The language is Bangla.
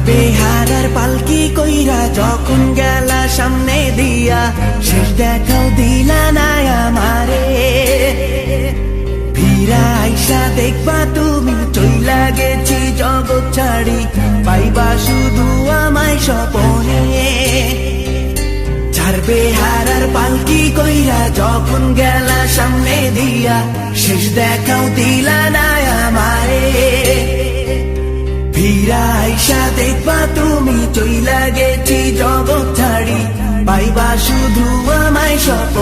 বেহারার পালকি কইরা যখন গেলা সামনে দিয়া, শেষ দেখাও দিলা না আমারে। ফিরা আইসা দেখবা তুমি চইলা গেছি জগৎ ছাড়ি, পাইবা শুধু আমায় স্বপনে। বেহারার পালকি কইরা যখন গেলা সামনে দিয়া, শেষ দেখাও দিলা না আমারে। ফিরা আইসা দেখবা তুমি চইলা গেছি জগৎ ছাড়ি, পাইবা শুধু আমায় স্বপ্নে।